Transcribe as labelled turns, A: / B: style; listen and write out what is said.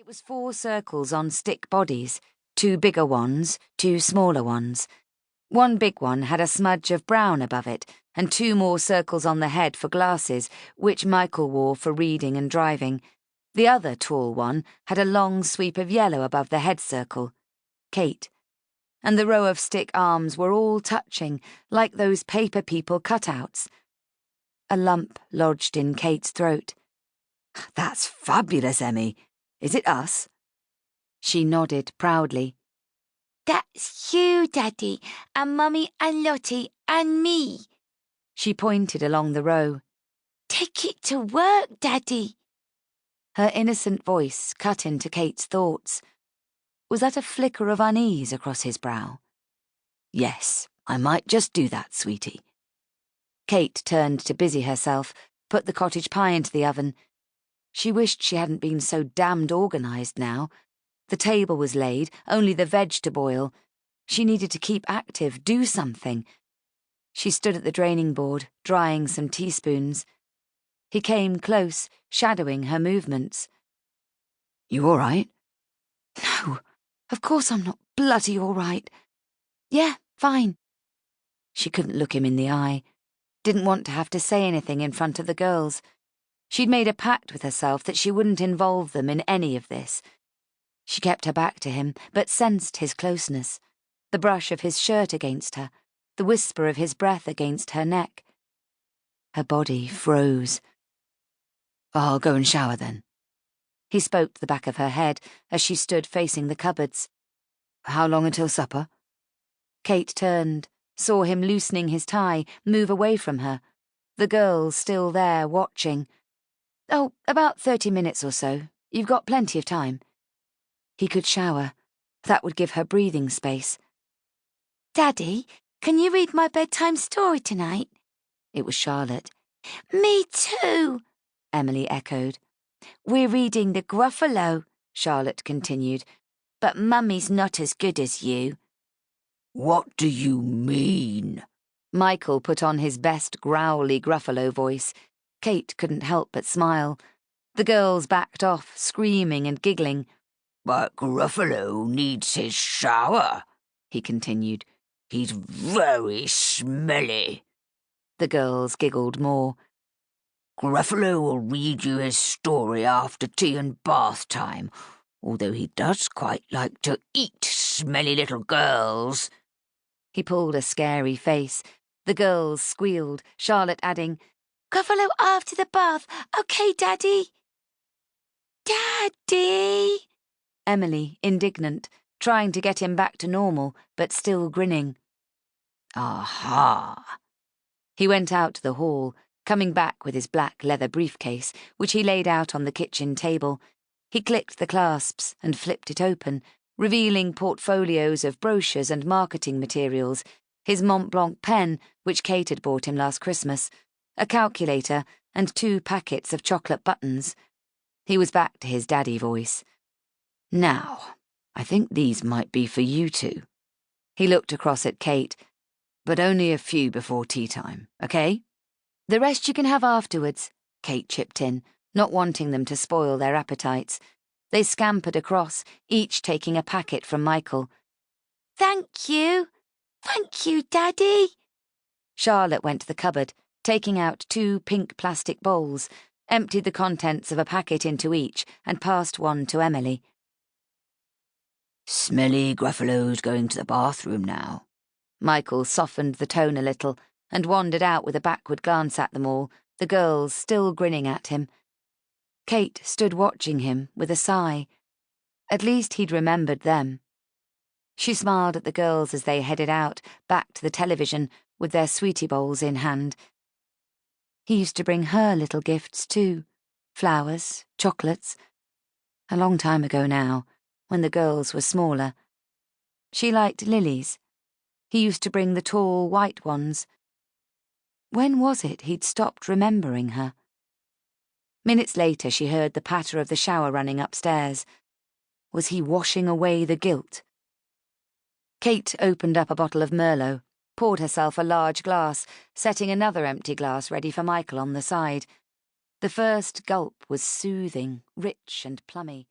A: was 4 circles on stick bodies, 2 bigger ones, 2 smaller ones. One big one had a smudge of brown above it, and 2 more circles on the head for glasses, which Michael wore for reading and driving. The other tall one had a long sweep of yellow above the head circle. Kate. And the row of stick arms were all touching, like those paper people cutouts. A lump lodged in Kate's throat. "That's fabulous, Emmy. Is it us?" She nodded proudly.
B: "That's you, Daddy, and Mummy and Lottie and me."
A: She pointed along the row.
B: "Take it to work, Daddy."
A: Her innocent voice cut into Kate's thoughts. Was that a flicker of unease across his brow? "Yes, I might just do that, sweetie." Kate turned to busy herself, put the cottage pie into the oven. She wished she hadn't been so damned organised now. The table was laid, only the veg to boil. She needed to keep active, do something. She stood at the draining board, drying some teaspoons. He came close, shadowing her movements. "You all right?" "No, of course I'm not bloody all right. Yeah, fine." She couldn't look him in the eye. Didn't want to have to say anything in front of the girls. She'd made a pact with herself that she wouldn't involve them in any of this. She kept her back to him, but sensed his closeness, the brush of his shirt against her, the whisper of his breath against her neck. Her body froze. "I'll go and shower then." He spoke the back of her head as she stood facing the cupboards. "How long until supper?" Kate turned, saw him loosening his tie, move away from her. The girls still there, watching. "Oh, about 30 minutes or so. You've got plenty of time." He could shower. That would give her breathing space.
B: "Daddy, can you read my bedtime story tonight?"
A: It was Charlotte.
B: "Me too,"
A: Emily echoed.
B: "We're reading The Gruffalo," Charlotte continued, "but Mummy's not as good as you."
C: "What do you mean?"
A: Michael put on his best growly Gruffalo voice. Kate couldn't help but smile. The girls backed off, screaming and giggling.
C: "But Gruffalo needs his shower," he continued. "He's very smelly."
A: The girls giggled more.
C: "Gruffalo will read you his story after tea and bath time, although he does quite like to eat smelly little girls."
A: He pulled a scary face. The girls squealed, Charlotte adding,
B: "Gruffalo after the bath. Okay, Daddy." "Daddy!"
A: Emily, indignant, trying to get him back to normal, but still grinning.
C: "Aha!"
A: He went out to the hall, coming back with his black leather briefcase, which he laid out on the kitchen table. He clicked the clasps and flipped it open, revealing portfolios of brochures and marketing materials, his Mont Blanc pen, which Kate had bought him last Christmas, a calculator, and 2 packets of chocolate buttons. He was back to his daddy voice. "Now, I think these might be for you two." He looked across at Kate. "But only a few before tea time, okay?" "The rest you can have afterwards," Kate chipped in, not wanting them to spoil their appetites. They scampered across, each taking a packet from Michael.
B: "Thank you. Thank you, Daddy."
A: Charlotte went to the cupboard, taking out 2 pink plastic bowls, emptied the contents of a packet into each, and passed one to Emily.
C: "Smelly Gruffalo's going to the bathroom now."
A: Michael softened the tone a little and wandered out with a backward glance at them all, the girls still grinning at him. Kate stood watching him with a sigh. At least he'd remembered them. She smiled at the girls as they headed out, back to the television, with their sweetie bowls in hand. He used to bring her little gifts too, flowers, chocolates. A long time ago now, when the girls were smaller. She liked lilies. He used to bring the tall, white ones. When was it he'd stopped remembering her? Minutes later she heard the patter of the shower running upstairs. Was he washing away the guilt? Kate opened up a bottle of Merlot, poured herself a large glass, setting another empty glass ready for Michael on the side. The first gulp was soothing, rich and plummy.